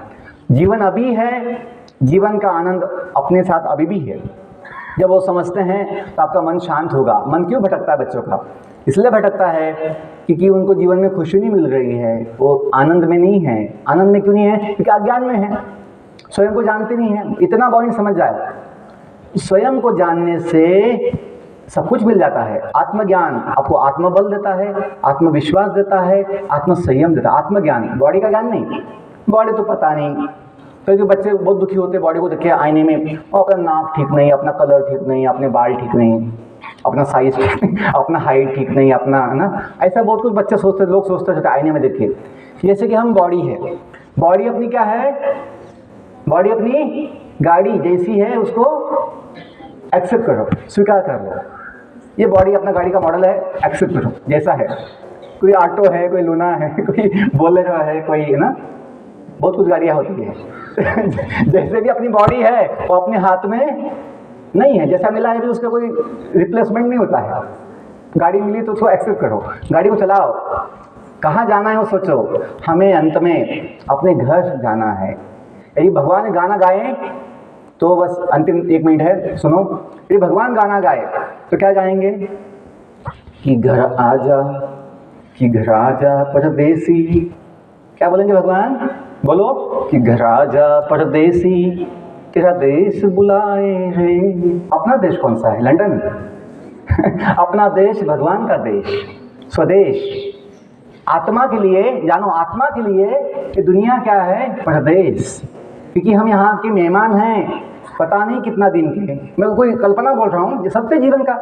जीवन अभी है, जीवन का आनंद अपने साथ अभी भी है। जब वो समझते हैं तो आपका मन शांत होगा। मन क्यों भटकता है बच्चों का? इसलिए भटकता है क्योंकि उनको जीवन में खुशी नहीं मिल रही है, वो आनंद में नहीं है। आनंद में क्यों नहीं है? क्योंकि अज्ञान में है, स्वयं को जानते नहीं है। इतना पॉइंट समझ जाए, स्वयं को जानने से सब कुछ मिल जाता है। आत्मज्ञान आपको आत्मबल देता है, आत्मविश्वास देता है, आत्मसंयम देता है। आत्मज्ञान, बॉडी का ज्ञान नहीं। बॉडी तो पता नहीं, क्योंकि बच्चे बहुत दुखी होते हैं बॉडी को देखे आईने में, और अपना नाक ठीक नहीं, अपना कलर ठीक नहीं, अपने बाल ठीक नहीं, अपना साइज ठीक नहीं, अपना हाइट ठीक नहीं, अपना है ना, ऐसा बहुत कुछ बच्चे सोचते, लोग सोचते हैं आईने में देख के। जैसे कि हम बॉडी है, बॉडी अपनी क्या है? बॉडी अपनी गाड़ी जैसी है, उसको एक्सेप्ट करो, स्वीकार कर लो। ये बॉडी अपना गाड़ी का मॉडल है, एक्सेप्ट करो जैसा है। कोई ऑटो है, कोई लूना है, कोई बोलेरो है, कोई है ना, बहुत कुछ गाड़ियाँ होती है। जैसे भी अपनी बॉडी है वो अपने हाथ में नहीं है, जैसा मिला है भी उसका कोई रिप्लेसमेंट नहीं होता है। गाड़ी मिली तो उसको एक्सेप्ट करो, गाड़ी को चलाओ। कहाँ जाना है वो सोचो। हमें अंत में अपने घर जाना है। यदि भगवान गाना गाए तो बस अंतिम 1 मिनट है, सुनो। यदि भगवान गाना गाए तो क्या गाएंगे? कि घर आजा, कि घर आजा परदेसी। क्या बोलेंगे भगवान? बोलो कि घर आजा परदेसी, तेरा देश बुलाए रे। अपना देश कौन सा है? लंदन। अपना देश भगवान का देश, स्वदेश। आत्मा के लिए जानो, आत्मा के लिए ये दुनिया क्या है? परदेश। क्योंकि हम यहाँ के मेहमान हैं, पता नहीं कितना दिन के। मैं कोई कल्पना बोल रहा हूँ, ये सत्य जीवन का।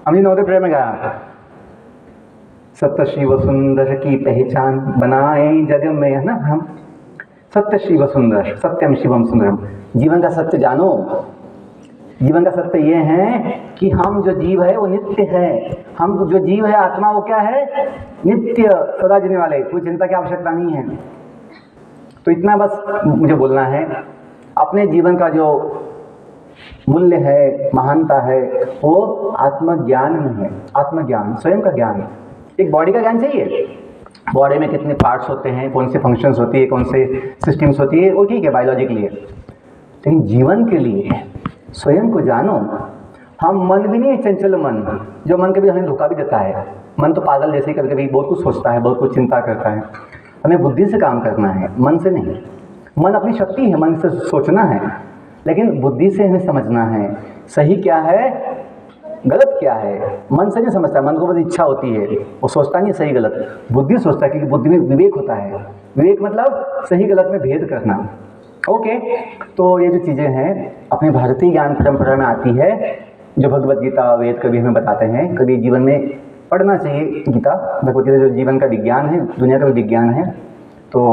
हमने नवोदय प्रेम में गाया, सत्य शिव सुंदर की पहचान बनाए जग में, है ना। हम सत्य शिव सुंदर, सत्यम शिवम सुंदरम। जीवन का सत्य जानो। जीवन का सत्य ये है कि हम जो जीव है वो नित्य है। हम जो जीव है आत्मा, वो क्या है? नित्य, सदा जीने वाले। कोई चिंता की आवश्यकता नहीं है। तो इतना बस मुझे बोलना है। अपने जीवन का जो मूल्य है, महानता है, वो आत्मज्ञान में है। आत्मज्ञान, स्वयं का ज्ञान। एक बॉडी का ज्ञान चाहिए। बॉडी में कितने पार्ट्स होते हैं, कौन से फंक्शंस होती है, कौन से सिस्टम्स होती है, वो ठीक है बायोलॉजिकली है। लेकिन जीवन के लिए स्वयं को जानो। हम मन भी नहीं है, चंचल मन, जो मन कभी हमें धोखा भी देता है। मन तो पागल जैसे ही कभी कभी बहुत कुछ सोचता है, बहुत कुछ चिंता करता है। हमें बुद्धि से काम करना है, मन से नहीं। मन अपनी शक्ति है, मन से सोचना है, लेकिन बुद्धि से हमें समझना है सही क्या है, गलत क्या है। मन से नहीं समझता, मन को बस इच्छा होती है, वो सोचता नहीं सही गलत। बुद्धि सोचता है, क्योंकि बुद्धि में विवेक होता है। विवेक मतलब सही गलत में भेद करना। ओके, तो ये जो चीज़ें हैं अपनी भारतीय ज्ञान परंपरा में आती है, जो भगवत गीता, वेद कभी हमें बताते हैं। कभी जीवन में पढ़ना चाहिए गीता, भगवत गीता जो जीवन का विज्ञान है, दुनिया का भी विज्ञान है। तो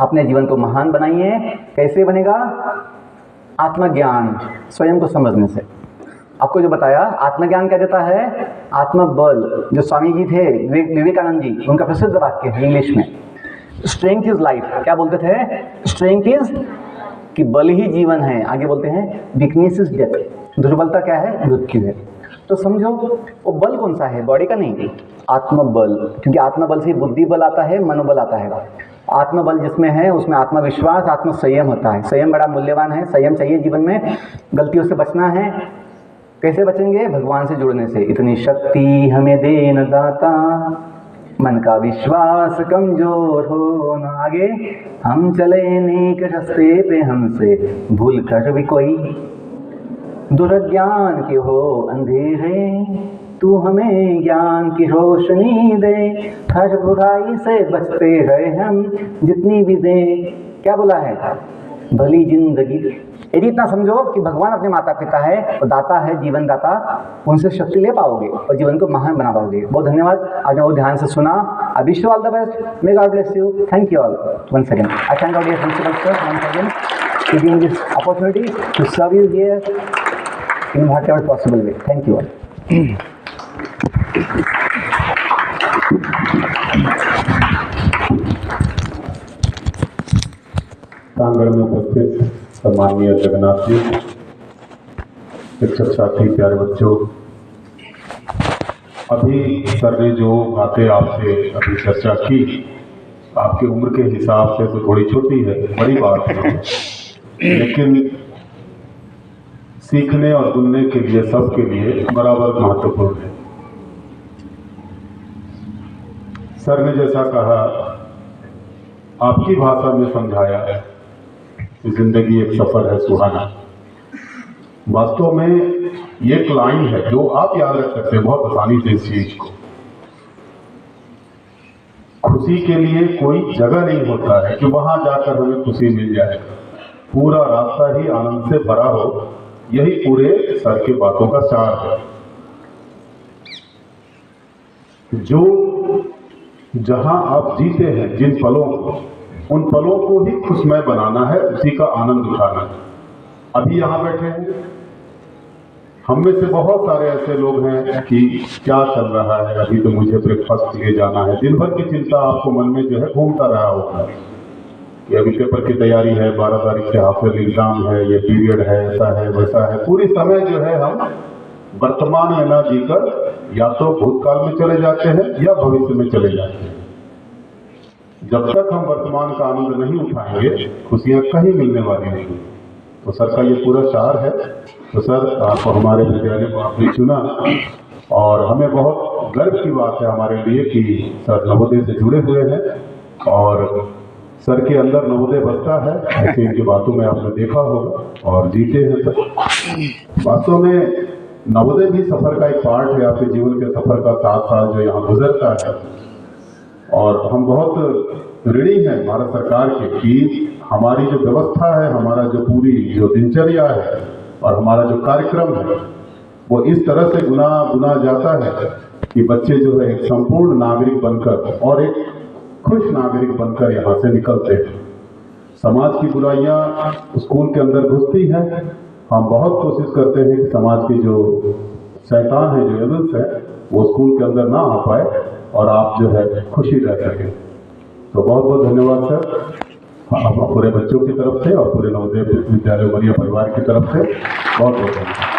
अपने जीवन को महान बनाइए। कैसे बनेगा? आत्मज्ञान, स्वयं को समझने से। आपको जो बताया, आत्मज्ञान क्या देता है? आत्मबल। जो स्वामी जी थे, विवेकानंद जी, उनका प्रसिद्ध वाक्य है इंग्लिश में, स्ट्रेंथ इज लाइफ। क्या बोलते थे? स्ट्रेंथ इज, कि बल ही जीवन है। आगे बोलते हैं वीकनेस इज डेथ। दुर्बलता क्या है? मृत्यु है। तो समझो वो बल कौन सा है? बॉडी का नहीं, आत्मबल। क्योंकि आत्मबल से बुद्धि बल आता है, मनोबल आता है। आत्मबल जिसमें है उसमें आत्मविश्वास, आत्मसंयम होता है। संयम बड़ा मूल्यवान है, संयम चाहिए जीवन में। गलतियों से बचना है। कैसे बचेंगे? भगवान से जुड़ने से। इतनी शक्ति हमें दे न दाता, मन का विश्वास कमजोर हो न। आगे हम चले नेक रास्ते पे, हमसे भूल कर भी कोई दुर्ज्ञान के हो अंधेरे, तू हमें ज्ञान की रोशनी दे। हर बुराई से बचते रहे हम, जितनी भी दे। क्या बोला है? भली जिंदगी। यदि इतना समझो कि भगवान अपने माता पिता है और दाता है, जीवन दाता, उनसे शक्ति ले पाओगे और जीवन को महान बना पाओगे। बहुत धन्यवाद, आज बहुत ध्यान से सुना। I wish you all the best. May God bless you. Thank you all once again. I thank our dear principal sir once again for giving this opportunity to serve you here in whatever possible way. Thank you all. प्रांगण में उपस्थित सम्माननीय जगन्नाथ जी, शिक्षक साथी, प्यारे बच्चों, अभी सर ने जो बातें आपसे अभी चर्चा की, आपकी उम्र के हिसाब से तो थोड़ी छोटी है, बड़ी बात है, लेकिन सीखने और सुनने के लिए सबके लिए बराबर महत्वपूर्ण है। सर ने जैसा कहा, आपकी भाषा में समझाया कि जिंदगी एक सफर है सुहाना। वास्तव में ये एक लाइन है जो आप याद रख सकते हैं बहुत आसानी से। इस चीज को, खुशी के लिए कोई जगह नहीं होता है कि वहां जाकर हमें खुशी मिल जाएगा। पूरा रास्ता ही आनंद से भरा हो, यही पूरे सर के बातों का सार है। जो जहां आप जीते हैं, जिन पलों को, उन पलों को ही खुशमय बनाना है, उसी का आनंद उठाना है। अभी यहां बैठे हैं, हम में से बहुत सारे ऐसे लोग हैं कि क्या चल रहा है, अभी तो मुझे ब्रेकफास्ट लिए जाना है। दिन भर की चिंता आपको मन में जो है घूमता रहा होगा कि अभी पेपर की तैयारी है, 12 तारीख से हाफ ईयरली एग्जाम है, ये पीरियड है, ऐसा है, वैसा है। पूरी समय जो है हम वर्तमान में ना जीकर या तो भूतकाल में चले जाते हैं या भविष्य में चले जाते हैं। जब तक हम वर्तमान का आनंद नहीं उठाएंगे, खुशियां कहीं मिलने वाली नहीं। तो सर का ये पूरा सार है। तो सर, आपको हमारे विद्यालय को आपने चुना और हमें बहुत गर्व की बात है हमारे लिए कि सर नवोदय से जुड़े हुए हैं और सर के अंदर नवोदय बसता है, ऐसे इनकी बातों में आपने देखा होगा और जीते हैं सर। वास्तव में नवोदय भी सफर का एक पार्ट है, आपके जीवन के सफर का 7 साल जो यहाँ गुजरता है। और हम बहुत ऋणी हैं भारत सरकार के कि हमारी जो व्यवस्था है, हमारा जो पूरी जो दिनचर्या है और हमारा जो कार्यक्रम है, वो इस तरह से गुना जाता है कि बच्चे जो है एक संपूर्ण नागरिक बनकर और एक खुश नागरिक बनकर यहाँ से निकलते हैं। समाज की बुराइयां स्कूल के अंदर घुसती हैं। हम बहुत कोशिश करते हैं कि समाज के जो शैतान है, जो एविल्स है, वो स्कूल के अंदर ना आ पाए और आप जो है खुशी रह सकें। तो बहुत बहुत धन्यवाद सर, पूरे बच्चों की तरफ से और पूरे नवोदय विद्यालय वरीय परिवार की तरफ से बहुत बहुत धन्यवाद।